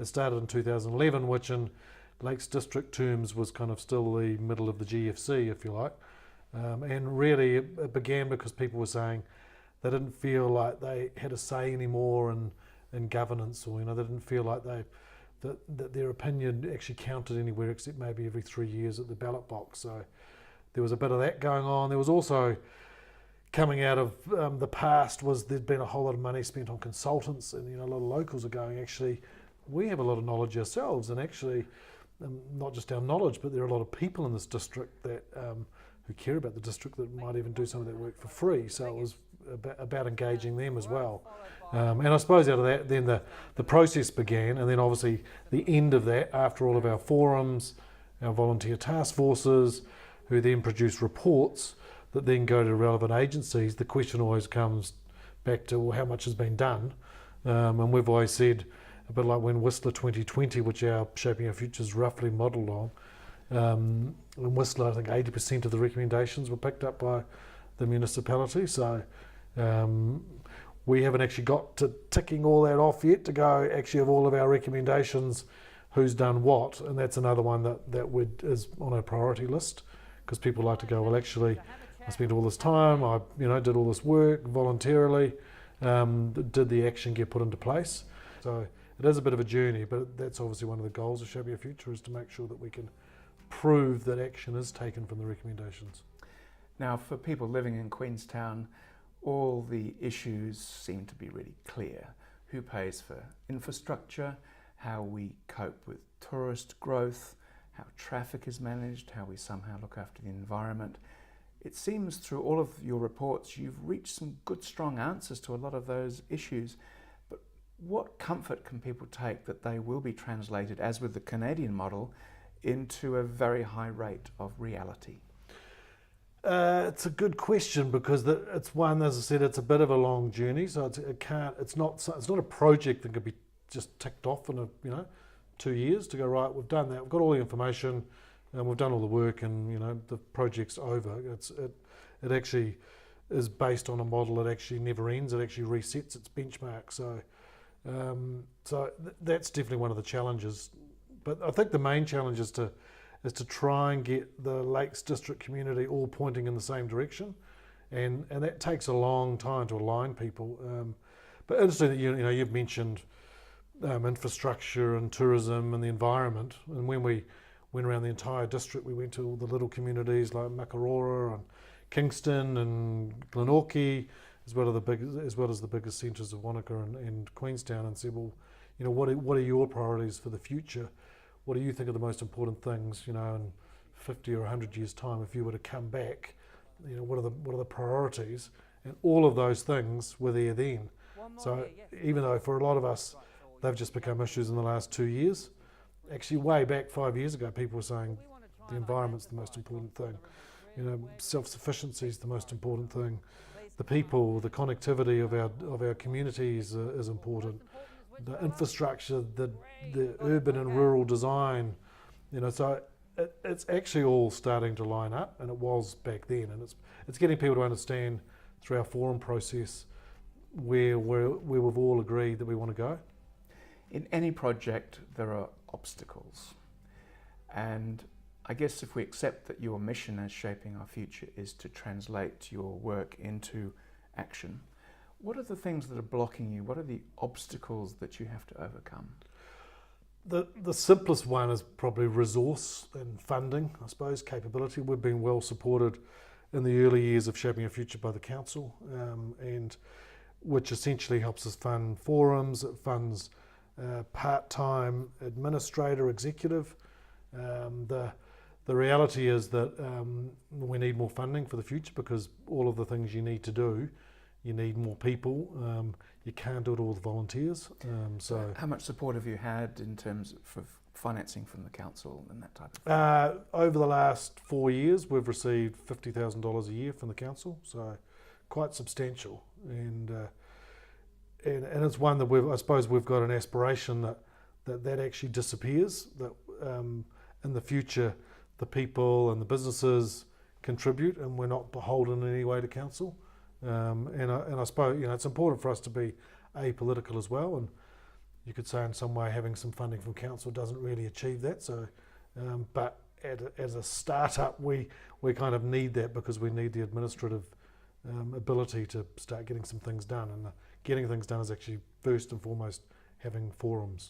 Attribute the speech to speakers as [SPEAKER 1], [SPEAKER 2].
[SPEAKER 1] It started in 2011, which in Lakes District terms was kind of still the middle of the GFC, if you like. And really it began because people were saying they didn't feel like they had a say anymore in governance, or they didn't feel like that their opinion actually counted anywhere except maybe every 3 years at the ballot box. So there was a bit of that going on. There was also coming out of the past was there'd been a whole lot of money spent on consultants, and a lot of locals are going, actually we have a lot of knowledge ourselves, and actually not just our knowledge, but there are a lot of people in this district that who care about the district that might even do some of that work for free. So it was about engaging them as well. And I suppose out of that then the process began, and then obviously the end of that, after all of our forums, our volunteer task forces, who then produce reports that then go to relevant agencies, the question always comes back to, well, how much has been done? And we've always said, a bit like when Whistler 2020, which our Shaping Our Future is roughly modelled on, in Whistler I think 80% of the recommendations were picked up by the municipality. So we haven't actually got to ticking all that off yet to go, actually, of all of our recommendations, who's done what. And that's another one that is on our priority list, because people like to go, well, actually, I spent all this time, I did all this work voluntarily, did the action get put into place? So it is a bit of a journey, but that's obviously one of the goals of Shaping Our Future, is to make sure that we can prove that action is taken from the recommendations.
[SPEAKER 2] Now, for people living in Queenstown, all the issues seem to be really clear. Who pays for infrastructure, how we cope with tourist growth, how traffic is managed, how we somehow look after the environment. It seems through all of your reports you've reached some good, strong answers to a lot of those issues. But what comfort can people take that they will be translated, as with the Canadian model, into a very high rate of reality?
[SPEAKER 1] It's a good question, because it's one, as I said, it's a bit of a long journey. So it's not a project that can be just ticked off in 2 years to go, right, we've done that, we've got all the information, and we've done all the work, and the project's over. It actually is based on a model that actually never ends. It actually resets its benchmark. So that's definitely one of the challenges. But I think the main challenge is to try and get the Lakes District community all pointing in the same direction, and that takes a long time to align people. But interesting that you've mentioned infrastructure and tourism and the environment. And when we went around the entire district, we went to all the little communities like Makarora and Kingston and Glenorchy, as well as the biggest centres of Wanaka and Queenstown, and said, well, what are your priorities for the future? What do you think are the most important things, in 50 or 100 years' time, if you were to come back? What are the priorities? And all of those things were there then. So even though for a lot of us, they've just become issues in the last 2 years, actually way back 5 years ago, people were saying the environment's the most important thing. Self-sufficiency is the most important thing. The people, the connectivity of our communities is important. The infrastructure, the urban and rural design, so it's actually all starting to line up, and it was back then, and it's getting people to understand through our forum process where we've all agreed that we want to go.
[SPEAKER 2] In any project, there are obstacles, and I guess if we accept that your mission as Shaping Our Future is to translate your work into action, what are the things that are blocking you? What are the obstacles that you have to overcome?
[SPEAKER 1] The simplest one is probably resource and funding, I suppose, capability. We've been well supported in the early years of Shaping Our Future by the council, and which essentially helps us fund forums. It funds part-time administrator, executive. The reality is that we need more funding for the future, because all of the things you need to do, you need more people. You can't do it all with volunteers. So
[SPEAKER 2] how much support have you had in terms of financing from the council and that type of thing?
[SPEAKER 1] Over the last 4 years, we've received $50,000 a year from the council, so quite substantial. And it's one that I suppose we've got an aspiration that actually disappears. That in the future, the people and the businesses contribute, and we're not beholden in any way to council. And I suppose it's important for us to be apolitical as well, and you could say in some way having some funding from council doesn't really achieve that. So, but as a startup, we kind of need that because we need the administrative ability to start getting some things done. And getting things done is actually first and foremost having forums.